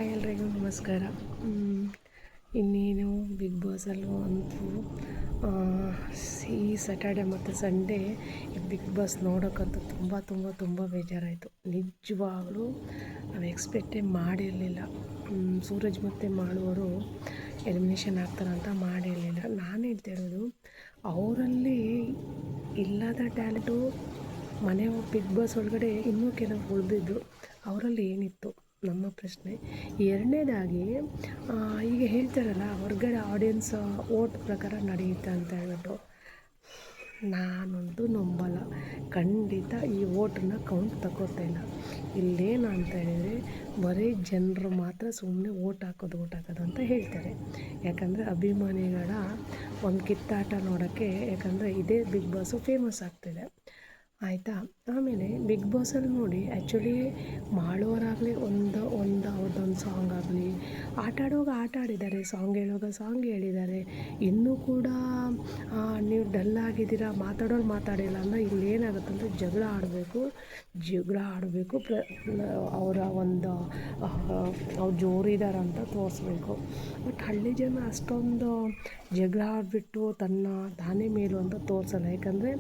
ಎಲ್ರಿಗೂ ನಮಸ್ಕಾರ. ಇನ್ನೇನು ಬಿಗ್ ಬಾಸಲ್ಲೂ ಅಂತೂ ಈ ಸ್ಯಾಟರ್ಡೆ ಮತ್ತು ಸಂಡೇ ಬಿಗ್ ಬಾಸ್ ನೋಡೋಕ್ಕಂತೂ ತುಂಬ ಬೇಜಾರಾಯಿತು. ನಿಜವಾಗ್ಲೂ ನಾವು ಎಕ್ಸ್ಪೆಕ್ಟೇ ಮಾಡಿರಲಿಲ್ಲ. ಸೂರಜ್ ಮತ್ತು ಮಾಡುವರು ಎಲಿಮಿನೇಷನ್ ಆಗ್ತಾರಂತ ಮಾಡಿರಲಿಲ್ಲ. ನಾನು ಹೇಳ್ತಾ ಇರೋದು, ಅವರಲ್ಲಿ ಇಲ್ಲದ ಟ್ಯಾಲೆಂಟು ಮನೆ ಬಿಗ್ ಬಾಸ್ ಒಳಗಡೆ ಇನ್ನೂ ಕೆಲವು ಉಳಿದಿದ್ದು ಅವರಲ್ಲಿ ಏನಿತ್ತು ನಮ್ಮ ಪ್ರಶ್ನೆ. ಎರಡನೇದಾಗಿ ಈಗ ಹೇಳ್ತಾರಲ್ಲ, ಹೊರಗಡೆ ಆಡಿಯನ್ಸ್ ಓಟ್ ಪ್ರಕಾರ ನಡೆಯುತ್ತೆ ಅಂತ ಹೇಳ್ಬಿಟ್ಟು, ನಾನಂತೂ ನಂಬಲ್ಲ. ಖಂಡಿತ ಈ ಓಟನ್ನ ಕೌಂಟ್ ತಗೋತಾ ಇಲ್ಲ. ಇಲ್ಲೇನು ಅಂತ ಹೇಳಿದರೆ, ಬರೀ ಜನರು ಮಾತ್ರ ಸುಮ್ಮನೆ ಓಟ್ ಹಾಕೋದು ಅಂತ ಹೇಳ್ತಾರೆ. ಯಾಕಂದರೆ ಅಭಿಮಾನಿಗಳ ಒಂದು ಕಿತ್ತಾಟ ನೋಡೋಕ್ಕೆ, ಯಾಕಂದರೆ ಇದೇ ಬಿಗ್ ಬಾಸು ಫೇಮಸ್ ಆಗ್ತಿದೆ, ಆಯಿತಾ. ಆಮೇಲೆ ಬಿಗ್ ಬಾಸಲ್ಲಿ ನೋಡಿ, ಆ್ಯಕ್ಚುಲಿ ಮಾಡೋರಾಗಲಿ ಅವ್ರದ್ದೊಂದು ಸಾಂಗ್ ಆಗಲಿ, ಆಟ ಆಡಿದ್ದಾರೆ, ಸಾಂಗ್ ಹೇಳುವಾಗ ಸಾಂಗ್ ಹೇಳಿದ್ದಾರೆ. ಇನ್ನೂ ಕೂಡ ನೀವು ಡಲ್ ಆಗಿದ್ದೀರಾ, ಮಾತಾಡೋರು ಮಾತಾಡಿಲ್ಲ ಅಂದರೆ ಇಲ್ಲೇನಾಗುತ್ತಂದರೆ ಜಗಳ ಆಡಬೇಕು ಅವರ ಒಂದು ಅವ್ರು ಜೋರಿದಾರಂತ ತೋರಿಸ್ಬೇಕು. ಬಟ್ ಹಳ್ಳಿ ಜನ ಅಷ್ಟೊಂದು ಜಗಳ ಆಡಿಬಿಟ್ಟು ತಾನೇ ಮೇಲು ಅಂತ ತೋರಿಸಲ್ಲ. ಯಾಕಂದರೆ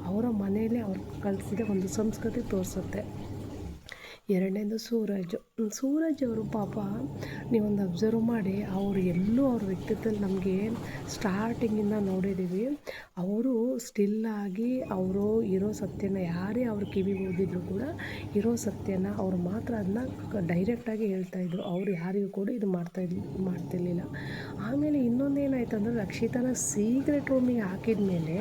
ಅವರ ಮನೆಯಲ್ಲೇ ಅವ್ರು ಕಲಿಸಿದ ಒಂದು ಸಂಸ್ಕೃತಿ ತೋರಿಸುತ್ತೆ. ಎರಡನೇದು ಸೂರಜ್ ಅವರು ಪಾಪ, ನೀವೊಂದು ಅಬ್ಸರ್ವ್ ಮಾಡಿ, ಅವರು ಎಲ್ಲೂ ಅವ್ರ ವ್ಯಕ್ತಿತ್ವದಲ್ಲಿ ನಮಗೆ ಸ್ಟಾರ್ಟಿಂಗಿಂದ ನೋಡಿದ್ದೀವಿ. ಅವರು ಸ್ಟಿಲ್ಲಾಗಿ ಅವರು ಇರೋ ಸತ್ಯನ, ಯಾರೇ ಅವ್ರ ಕಿವಿಗೆ ಓದಿದ್ರು ಕೂಡ ಇರೋ ಸತ್ಯನ ಅವ್ರು ಮಾತ್ರ ಅದನ್ನ ಡೈರೆಕ್ಟಾಗಿ ಹೇಳ್ತಾಯಿದ್ರು. ಅವ್ರು ಯಾರಿಗೂ ಕೂಡ ಇದು ಮಾಡ್ತಿರ್ಲಿಲ್ಲ. ಆಮೇಲೆ ಇನ್ನೊಂದೇನಾಯ್ತು ಅಂದರೆ, ರಕ್ಷಿತನ ಸೀಕ್ರೆಟ್ ರೂಮಿಗೆ ಹಾಕಿದ ಮೇಲೆ,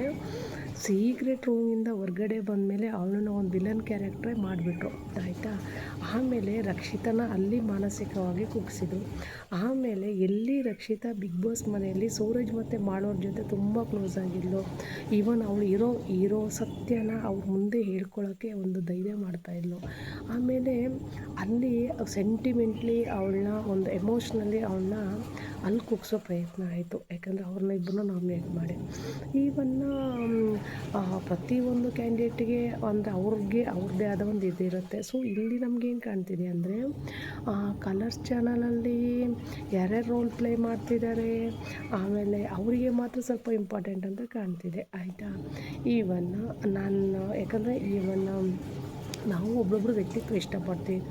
ಸೀಕ್ರೆಟ್ ರೂಮಿಂದ ಹೊರ್ಗಡೆ ಬಂದಮೇಲೆ ಅವಳನ್ನ ಒಂದು ವಿಲನ್ ಕ್ಯಾರೆಕ್ಟ್ರೇ ಮಾಡಿಬಿಟ್ರು, ಆಯಿತಾ. ಆಮೇಲೆ ರಕ್ಷಿತನ ಅಲ್ಲಿ ಮಾನಸಿಕವಾಗಿ ಕುಗ್ಸಿದ್ರು. ಆಮೇಲೆ ಎಲ್ಲಿ ರಕ್ಷಿತಾ ಬಿಗ್ ಬಾಸ್ ಮನೆಯಲ್ಲಿ ಸೂರಜ್ ಮತ್ತು ಮಾಡೋರ ಜೊತೆ ತುಂಬ ಕ್ಲೋಸ್ ಆಗಿದ್ಲು. ಈವನ್ ಅವಳು ಇರೋ ಸತ್ಯನ ಅವ್ರ ಮುಂದೆ ಹೇಳ್ಕೊಳ್ಳೋಕ್ಕೆ ಒಂದು ಧೈರ್ಯ ಮಾಡ್ತಾಯಿದ್ಲು. ಆಮೇಲೆ ಅಲ್ಲಿ ಸೆಂಟಿಮೆಂಟ್ಲಿ ಅವಳನ್ನ, ಒಂದು ಎಮೋಷ್ನಲಿ ಅವಳನ್ನ ಅಲ್ಲಿ ಕುಗ್ಸೋ ಪ್ರಯತ್ನ ಆಯಿತು. ಯಾಕಂದರೆ ಅವ್ರನ್ನ ಇಬ್ಬರನ್ನ ನಾಮಿನೇಟ್ ಮಾಡಿ, ಈವನ್ನು ಪ್ರತಿಯೊಂದು ಕ್ಯಾಂಡಿಡೇಟಿಗೆ ಅಂದರೆ ಅವ್ರದ್ದೇ ಆದ ಒಂದು ಇದಿರುತ್ತೆ. ಸೊ ಇಲ್ಲಿ ನಮಗೇನು ಕಾಣ್ತಿದೆ ಅಂದರೆ, ಕಲರ್ಸ್ ಚಾನಲಲ್ಲಿ ಯಾರ್ಯಾರು ರೋಲ್ ಪ್ಲೇ ಮಾಡ್ತಿದ್ದಾರೆ, ಆಮೇಲೆ ಅವರಿಗೆ ಮಾತ್ರ ಸ್ವಲ್ಪ ಇಂಪಾರ್ಟೆಂಟ್ ಅಂತ ಕಾಣ್ತಿದೆ, ಆಯಿತಾ. ಯಾಕಂದರೆ ನಾವು ಒಬ್ಬೊಬ್ಬರು ವ್ಯಕ್ತಿತ್ವ ಇಷ್ಟಪಡ್ತೀವಿ.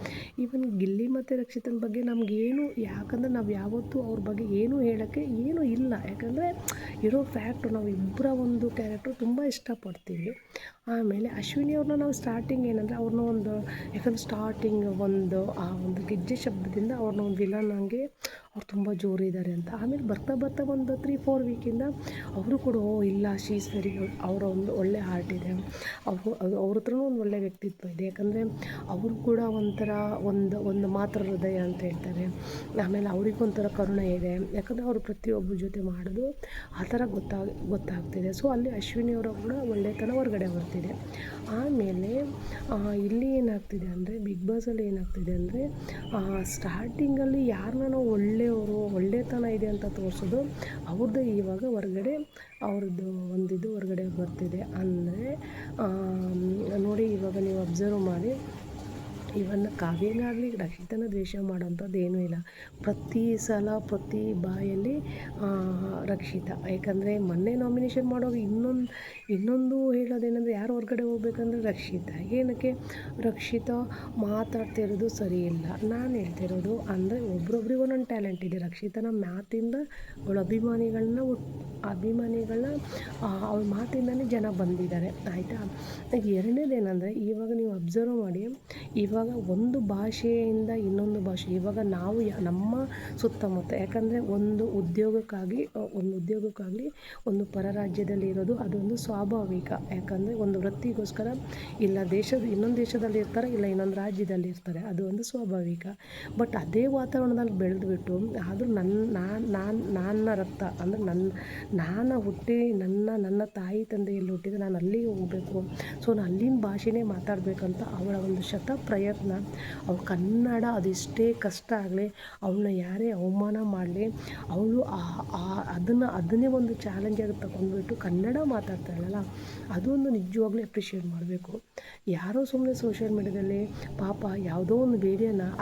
ಈವನ್ ಗಿಲ್ಲಿ ಮತ್ತು ರಕ್ಷಿತನ ಬಗ್ಗೆ ನಮಗೇನು, ಯಾಕಂದರೆ ನಾವು ಯಾವತ್ತೂ ಅವ್ರ ಬಗ್ಗೆ ಏನೂ ಹೇಳೋಕ್ಕೆ ಏನೂ ಇಲ್ಲ. ಯಾಕಂದರೆ ಇರೋ ಫ್ಯಾಕ್ಟು, ನಾವು ಇಬ್ಬರ ಒಂದು ಕ್ಯಾರೆಕ್ಟ್ರು ತುಂಬ ಇಷ್ಟಪಡ್ತೀವಿ. ಆಮೇಲೆ ಅಶ್ವಿನಿ ಅವ್ರನ್ನ ನಾವು ಸ್ಟಾರ್ಟಿಂಗ್ ಏನಂದರೆ, ಯಾಕಂದರೆ ಸ್ಟಾರ್ಟಿಂಗ್ ಆ ಒಂದು ಗೆಜ್ಜೆ ಶಬ್ದದಿಂದ ಅವ್ರನ್ನ ಒಂದು ವಿಲನ್ ಹಂಗೆ ಅವ್ರು ತುಂಬ ಜೋರಿದ್ದಾರೆ ಅಂತ. ಆಮೇಲೆ ಬರ್ತಾ ಒಂದು 3-4 ವೀಕಿಂದ ಅವರು ಕೂಡ ಇಲ್ಲ, ಶೀ ಈಸ್ ವೆರಿ ಗುಡ್, ಅವರ ಒಂದು ಒಳ್ಳೆ ಹಾರ್ಟ್ ಇದೆ, ಅವ್ರ ಹತ್ರನೂ ಒಂದು ಒಳ್ಳೆ ವ್ಯಕ್ತಿತ್ವ ಇದೆ. ಯಾಕಂದರೆ ಅವರು ಕೂಡ ಒಂಥರ ಒಂದು ಮಾತ್ರ ಹೃದಯ ಅಂತ ಹೇಳ್ತಾರೆ. ಆಮೇಲೆ ಅವ್ರಿಗೊಂಥರ ಕರುಣೆ ಇದೆ, ಯಾಕಂದರೆ ಅವರು ಪ್ರತಿಯೊಬ್ಬರ ಜೊತೆ ಮಾಡೋದು ಆ ಥರ ಗೊತ್ತಾಗ್ತಿದೆ. ಸೊ ಅಲ್ಲಿ ಅಶ್ವಿನಿಯವರ ಕೂಡ ಒಳ್ಳೆತನ ಹೊರಗಡೆ ಬರ್ತಿದೆ. ಆಮೇಲೆ ಇಲ್ಲಿ ಏನಾಗ್ತಿದೆ ಅಂದರೆ, ಬಿಗ್ ಬಾಸಲ್ಲಿ ಏನಾಗ್ತಿದೆ ಅಂದರೆ, ಸ್ಟಾರ್ಟಿಂಗಲ್ಲಿ ಯಾರನ್ನ ನಾವು ಒಳ್ಳೆತನ ಇದೆ ಅಂತ ತೋರಿಸೋದು, ಅವ್ರದ್ದು ಇವಾಗ ಹೊರಗಡೆ ಅವ್ರದ್ದು ಒಂದಿದು ಹೊರಗಡೆ ಬರ್ತಿದೆ. ಅಂದರೆ ನೋಡಿ, ಇವಾಗ ನೀವು ಅಬ್ಸರ್ವ್ ಮಾಡಿ, ಇವನ್ನ ಕಾವ್ಯನಾಗಲಿ ರಕ್ಷಿತನ ದ್ವೇಷ ಮಾಡೋಂಥದ್ದು ಏನೂ ಇಲ್ಲ. ಪ್ರತಿ ಬಾಯಲ್ಲಿ ರಕ್ಷಿತಾ. ಯಾಕಂದರೆ ಮೊನ್ನೆ ನಾಮಿನೇಷನ್ ಮಾಡುವಾಗ ಇನ್ನೊಂದು ಹೇಳೋದೇನೆಂದರೆ, ಯಾರು ಹೊರಗಡೆ ಹೋಗ್ಬೇಕಂದ್ರೆ ರಕ್ಷಿತಾ. ಏನಕ್ಕೆ ರಕ್ಷಿತಾ ಮಾತಾಡ್ತಿರೋದು ಸರಿ ಇಲ್ಲ. ನಾನು ಹೇಳ್ತಿರೋದು ಅಂದರೆ, ಒಬ್ರೊಬ್ರಿಗೆ ಒಂದೊಂದು ಟ್ಯಾಲೆಂಟ್ ಇದೆ. ರಕ್ಷಿತನ ಮಾತಿಂದ ಅವಳ ಅಭಿಮಾನಿಗಳನ್ನ ಅವಳ ಮಾತಿಂದನೇ ಜನ ಬಂದಿದ್ದಾರೆ, ಆಯಿತಾ. ಎರಡನೇದೇನೆಂದರೆ, ಇವಾಗ ನೀವು ಅಬ್ಸರ್ವ್ ಮಾಡಿ, ಇವಾಗ ಒಂದು ಭಾಷೆಯಿಂದ ಇನ್ನೊಂದು ಭಾಷೆ, ಇವಾಗ ನಾವು ನಮ್ಮ ಸುತ್ತಮುತ್ತ, ಯಾಕಂದರೆ ಒಂದು ಉದ್ಯೋಗಕ್ಕಾಗಲಿ ಒಂದು ಪರ ರಾಜ್ಯದಲ್ಲಿ ಇರೋದು ಅದೊಂದು ಸ್ವಾಭಾವಿಕ. ಯಾಕಂದರೆ ಒಂದು ವೃತ್ತಿಗೋಸ್ಕರ ಇನ್ನೊಂದು ದೇಶದಲ್ಲಿ ಇರ್ತಾರೆ, ಇಲ್ಲ ಇನ್ನೊಂದು ರಾಜ್ಯದಲ್ಲಿ ಇರ್ತಾರೆ, ಅದು ಒಂದು ಸ್ವಾಭಾವಿಕ. ಬಟ್ ಅದೇ ವಾತಾವರಣದಲ್ಲಿ ಬೆಳೆದುಬಿಟ್ಟು, ಆದರೂ ನನ್ನ ರಕ್ತ ಅಂದರೆ ನಾನು ಹುಟ್ಟಿ ನನ್ನ ತಾಯಿ ತಂದೆ ಎಲ್ಲಿ ಹುಟ್ಟಿದ್ರೆ ನಾನು ಅಲ್ಲಿಗೆ ಹೋಗಬೇಕು, ಸೊ ನಾನು ಅಲ್ಲಿನ ಭಾಷೆನೇ ಮಾತಾಡಬೇಕಂತ ಅವಳ ಒಂದು ಶತ ಪ್ರಯತ್ನ ಪ್ರಯತ್ನ. ಅವಳು ಕನ್ನಡ ಅದೆಷ್ಟೇ ಕಷ್ಟ ಆಗಲಿ, ಅವಳನ್ನ ಯಾರೇ ಅವಮಾನ ಮಾಡಲಿ, ಅವಳು ಅದನ್ನೇ ಒಂದು ಚಾಲೆಂಜಾಗಿ ತಗೊಂಡ್ಬಿಟ್ಟು ಕನ್ನಡ ಮಾತಾಡ್ತಾಳಲ್ಲ, ಅದೊಂದು ನಿಜವಾಗ್ಲೂ ಅಪ್ರಿಷಿಯೇಟ್ ಮಾಡಬೇಕು. ಯಾರೋ ಸುಮ್ಮನೆ ಸೋಷಿಯಲ್ ಮೀಡ್ಯಾದಲ್ಲಿ ಪಾಪ ಯಾವುದೋ ಒಂದು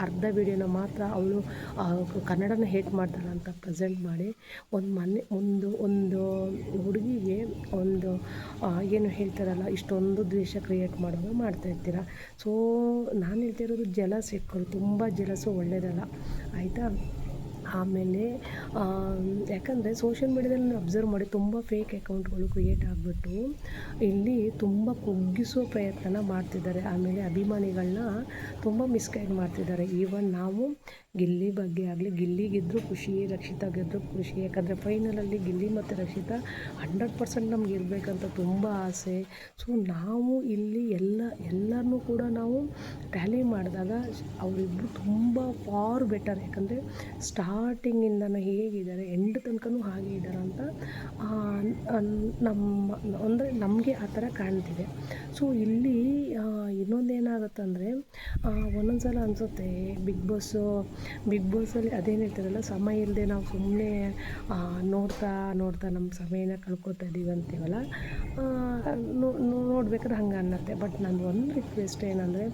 ಅರ್ಧ ವೀಡಿಯೋನ ಮಾತ್ರ ಅವಳು ಕನ್ನಡನ ಹೇಟ್ ಮಾಡ್ತಾಳೆ ಅಂತ ಪ್ರೆಸೆಂಟ್ ಮಾಡಿ ಒಂದು ಹುಡುಗಿಗೆ ಏನು ಹೇಳ್ತಾರಲ್ಲ, ಇಷ್ಟೊಂದು ದ್ವೇಷ ಕ್ರಿಯೇಟ್ ಮಾಡೋದು ಮಾಡ್ತಾಯಿರ್ತೀರ. ಸೊ ನಾನು ಹೇಳ್ತಿರೋದು ಜಲಸ್ ಇಟ್ಕೊಳ್ಳಿ, ತುಂಬ ಜಲಸು ಒಳ್ಳೆಯದಲ್ಲ, ಆಯಿತಾ. ಆಮೇಲೆ ಯಾಕಂದರೆ ಸೋಷಿಯಲ್ ಮೀಡ್ಯಾದಲ್ಲಿ ನೀವು ಅಬ್ಸರ್ವ್ ಮಾಡಿ ತುಂಬ ಫೇಕ್ ಅಕೌಂಟ್ಗಳು ಕ್ರಿಯೇಟ್ ಆಗಿಬಿಟ್ಟು ಇಲ್ಲಿ ತುಂಬ ಕುಗ್ಗಿಸೋ ಪ್ರಯತ್ನ ಮಾಡ್ತಿದ್ದಾರೆ. ಆಮೇಲೆ ಅಭಿಮಾನಿಗಳನ್ನ ತುಂಬ ಮಿಸ್ಗೈಡ್ ಮಾಡ್ತಿದ್ದಾರೆ. ಈವನ್ ನಾವು ಗಿಲ್ಲಿ ಬಗ್ಗೆ ಆಗಲಿ, ಗಿಲ್ಲಿ ಗೆದ್ದರೂ ಖುಷಿ, ರಕ್ಷಿತಾ ಗೆದ್ದರೂ ಖುಷಿ. ಯಾಕಂದರೆ ಫೈನಲಲ್ಲಿ ಗಿಲ್ಲಿ ಮತ್ತು ರಕ್ಷಿತಾ 100% ನಮ್ಗೆ ಇರಬೇಕಂತ ತುಂಬ ಆಸೆ. ಸೊ ನಾವು ಇಲ್ಲಿ ಎಲ್ಲರನ್ನೂ ಕೂಡ ನಾವು ಟ್ಯಾಲಿ ಮಾಡಿದಾಗ ಅವರಿಬ್ಬರು ತುಂಬ ಫಾರ್ ಬೆಟರ್. ಯಾಕಂದರೆ ಸ್ಟಾರ್ಟಿಂಗಿಂದನೇ ಹೇಗಿದ್ದಾರೆ ಎಂಡ್ ತನಕನೂ ಹಾಗೆ ಇದ್ದಾರೆ ಅಂತ ಅಂದರೆ ನಮಗೆ ಆ ಥರ ಕಾಣ್ತಿದೆ. ಸೊ ಇಲ್ಲಿ ಇನ್ನೊಂದೇನಾಗುತ್ತಂದರೆ ಒಂದೊಂದು ಸಲ ಅನಿಸುತ್ತೆ ಬಿಗ್ ಬಾಸಲ್ಲಿ ಅದೇನು ಹೇಳ್ತಾರಲ್ಲ, ಸಮಯ ಇಲ್ಲದೆ ನಾವು ಸುಮ್ಮನೆ ನೋಡ್ತಾ ನಮ್ಮ ಸಮಯನ ಕಳ್ಕೊತಾ ಇದ್ದೀವಿ ಅಂತೀವಲ್ಲ, ನೋಡ್ಬೇಕಾದ್ರೆ ಹಂಗೆ ಅನ್ನತ್ತೆ. ಬಟ್ ನಂದು ಒಂದು ರಿಕ್ವೆಸ್ಟ್ ಏನಂದರೆ,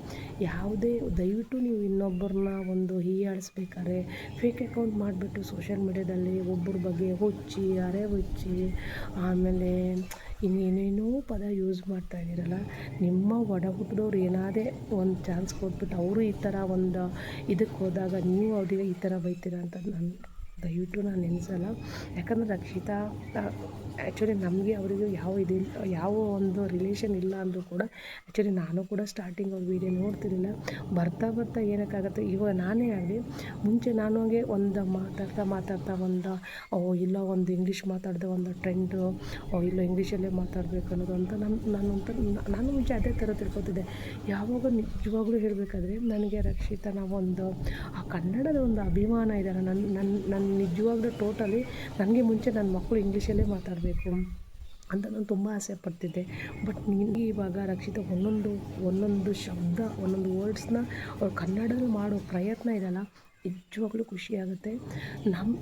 ದಯವಿಟ್ಟು ನೀವು ಇನ್ನೊಬ್ಬರನ್ನ ಒಂದು ಹೀಯಾಳಿಸ್ಬೇಕಾದ್ರೆ ಫೇಕ್ ಅಕೌಂಟ್ ಮಾಡಿಬಿಟ್ಟು ಸೋಷಿಯಲ್ ಮೀಡ್ಯಾದಲ್ಲಿ ಒಬ್ಬರ ಬಗ್ಗೆ ಹುಚ್ಚಿ ಆಮೇಲೆ ಇನ್ನೇನೇನೋ ಪದ ಯೂಸ್ ಮಾಡ್ತಾ ಇದ್ದೀರಲ್ಲ, ನಿಮ್ಮ ಒಡ ಹುಟ್ಟಿದವ್ರು ಏನಾದೇ ಒಂದು ಚಾನ್ಸ್ ಕೊಟ್ಬಿಟ್ಟು ಅವರು ಈ ಥರ ಒಂದು ಇದಕ್ಕೆ ಹೋದಾಗ ನೀವು ಅವರಿಗೆ ಈ ಥರ ಬೈತೀರ ಅಂತ ದಯವಿಟ್ಟು ನಾನು ನೆನೆಸಲ್ಲ. ಯಾಕಂದರೆ ರಕ್ಷಿತಾ ಆ್ಯಕ್ಚುಲಿ ನಮಗೆ ಅವರಿಗೂ ಯಾವ ಒಂದು ರಿಲೇಷನ್ ಇಲ್ಲ ಅಂದರೂ ಕೂಡ, ಆ್ಯಕ್ಚುಲಿ ನಾನು ಕೂಡ ಸ್ಟಾರ್ಟಿಂಗ್ ಅವ್ರ ವೀಡಿಯೋ ನೋಡ್ತಿರಲಿಲ್ಲ. ಬರ್ತಾ ಏನಕ್ಕಾಗುತ್ತೆ, ಇವಾಗ ನಾನೇ ಆಗಲಿ ಮುಂಚೆ ನಾನು ಹಾಗೆ ಒಂದು ಮಾತಾಡ್ತಾ ಇಲ್ಲ ಒಂದು ಇಂಗ್ಲೀಷ್ ಮಾತಾಡಿದೆ ಒಂದು ಟ್ರೆಂಡು, ಇಲ್ಲ ಇಂಗ್ಲೀಷಲ್ಲೇ ಮಾತಾಡಬೇಕು ಅನ್ನೋದು ಅಂತ ನಾನು ಮುಂಚೆ ಅದೇ ಥರ ತಿಳ್ಕೊತಿದ್ದೆ. ಯಾವಾಗ ನಿಜವಾಗ್ಲೂ ಹೇಳಬೇಕಾದ್ರೆ ನನಗೆ ರಕ್ಷಿತನ ಆ ಕನ್ನಡದ ಒಂದು ಅಭಿಮಾನ ಇದೆಯಲ್ಲ, ನನ್ನ ನಿಜವಾಗ್ಲೂ ಟೋಟಲಿ ನನಗೆ ಮುಂಚೆ ನನ್ನ ಮಕ್ಕಳು ಇಂಗ್ಲೀಷಲ್ಲೇ ಮಾತಾಡಬೇಕು ಅಂತ ನಾನು ತುಂಬ ಆಸೆ ಪಡ್ತಿದ್ದೆ. ಬಟ್ ನಿನಗೆ ಇವಾಗ ರಕ್ಷಿತ ಒಂದೊಂದು ಶಬ್ದ, ಒಂದೊಂದು ವರ್ಡ್ಸ್ನ ಅವ್ರು ಕನ್ನಡದಲ್ಲಿ ಮಾಡೋ ಪ್ರಯತ್ನ ಇದೆಯಲ್ಲ, ನಿಜವಾಗ್ಲೂ ಖುಷಿಯಾಗುತ್ತೆ.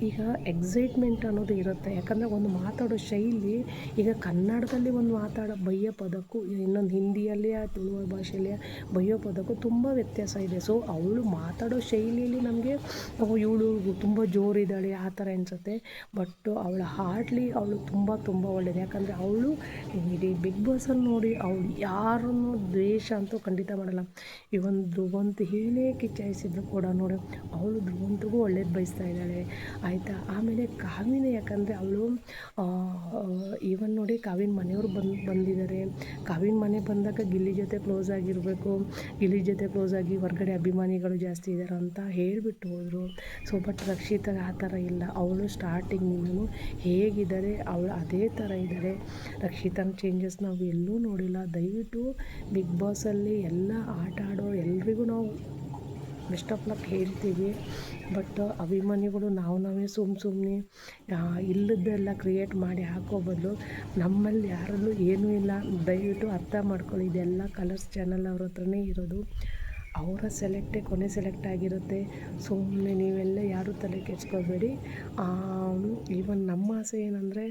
ಈಗ ಎಕ್ಸೈಟ್ಮೆಂಟ್ ಅನ್ನೋದು ಇರುತ್ತೆ. ಯಾಕಂದರೆ ಒಂದು ಮಾತಾಡೋ ಶೈಲಿ, ಈಗ ಕನ್ನಡದಲ್ಲಿ ಒಂದು ಬೈಯೋ ಪದಕ್ಕೂ ಇನ್ನೊಂದು ಹಿಂದಿಯಲ್ಲಿ ತುಳು ಭಾಷೆಯಲ್ಲಿ ಬೈಯೋ ಪದಕ್ಕೂ ತುಂಬ ವ್ಯತ್ಯಾಸ ಇದೆ. ಸೊ ಅವಳು ಮಾತಾಡೋ ಶೈಲಿಯಲ್ಲಿ ನಮಗೆ ಇವಳು ತುಂಬ ಜೋರಿದ್ದಾಳೆ ಆ ಥರ ಅನಿಸುತ್ತೆ. ಬಟ್ ಅವಳ ಅವಳು ತುಂಬ ಒಳ್ಳೆಯದು. ಯಾಕಂದರೆ ಅವಳು ಇಡೀ ಬಿಗ್ ಬಾಸಲ್ಲಿ ನೋಡಿ ಅವಳು ಯಾರನ್ನೂ ದ್ವೇಷ ಅಂತೂ ಖಂಡಿತ ಮಾಡಲ್ಲ. ಇವನ್ ಧ್ರುವಂತ ಏನೇ ಕಿಚ್ಚಾಯಿಸಿದ್ರು ಕೂಡ ನೋಡಿ ಅವಳು ಧ್ರುವಂತಗೂ ಒಳ್ಳೇದು ಬಯಸ್ತಾ ಇದ್ದಾಳೆ, ಆಯಿತಾ. ಆಮೇಲೆ ಕಾವ್ಯನ, ಯಾಕಂದರೆ ಅವಳು ಈವನ್ ನೋಡಿ ಕಾವ್ಯನ ಮನೆಯವರು ಬಂದಿದ್ದಾರೆ. ಕಾವ್ಯನ ಮನೆ ಬಂದಾಗ ಗಿಲ್ಲಿ ಜೊತೆ ಕ್ಲೋಸ್ ಆಗಿರಬೇಕು, ಗಿಲ್ಲಿ ಜೊತೆ ಕ್ಲೋಸ್ ಆಗಿ ಹೊರಗಡೆ ಅಭಿಮಾನಿಗಳು ಜಾಸ್ತಿ ಇದ್ದಾರೆ ಅಂತ ಹೇಳಿಬಿಟ್ಟು ಹೋದರು. ಸೊ ಬಟ್ ರಕ್ಷಿತಾಗ ಆ ಥರ ಇಲ್ಲ. ಅವಳು ಸ್ಟಾರ್ಟಿಂಗಿಂದಲೂ ಹೇಗಿದ್ದಾರೆ ಅವಳು ಅದೇ ಥರ ಇದ್ದಾರೆ. ರಕ್ಷಿತನ ಚೇಂಜಸ್ ನಾವು ಎಲ್ಲೂ ನೋಡಿಲ್ಲ. ದಯವಿಟ್ಟು ಬಿಗ್ ಬಾಸಲ್ಲಿ ಎಲ್ಲ ಆಟ ಆಡೋ ಎಲ್ರಿಗೂ ನಾವು ಬೆಸ್ಟ್ ಆಫ್ ಲಕ್ ಹೇಳ್ತೀವಿ. ಬಟ್ ಅಭಿಮಾನಿಗಳು ನಾವೇ ಸುಮ್ಮನೆ ಇಲ್ಲದ್ದೆಲ್ಲ ಕ್ರಿಯೇಟ್ ಮಾಡಿ ಹಾಕೋ ಬದಲು ನಮ್ಮಲ್ಲಿ ಯಾರಲ್ಲೂ ಏನೂ ಇಲ್ಲ. ದಯವಿಟ್ಟು ಅರ್ಥ ಮಾಡ್ಕೊಳ್ಳಿ, ಇದೆಲ್ಲ ಕಲರ್ಸ್ ಚಾನಲ್ ಅವ್ರ ಹತ್ರನೇ ಇರೋದು. ಅವರ ಕೊನೆ ಸೆಲೆಕ್ಟ್ ಆಗಿರುತ್ತೆ. ಸುಮ್ಮನೆ ನೀವೆಲ್ಲ ಯಾರೂ ತಲೆ ಕೆಡ್ಸ್ಕೊಬೇಡಿ. ಈವನ್ ನಮ್ಮ ಆಸೆ ಏನಂದರೆ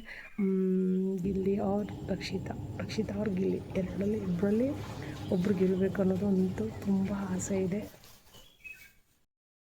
ಗಿಲ್ಲಿ ಅವ್ರ ರಕ್ಷಿತಾ ಅವ್ರ ಗಿಲ್ಲಿ ಇಬ್ಬರಲ್ಲಿ ಒಬ್ಬರು ಗೆಲ್ಲಬೇಕು ಅನ್ನೋದು ಅಂತೂ ತುಂಬ ಆಸೆ ಇದೆ.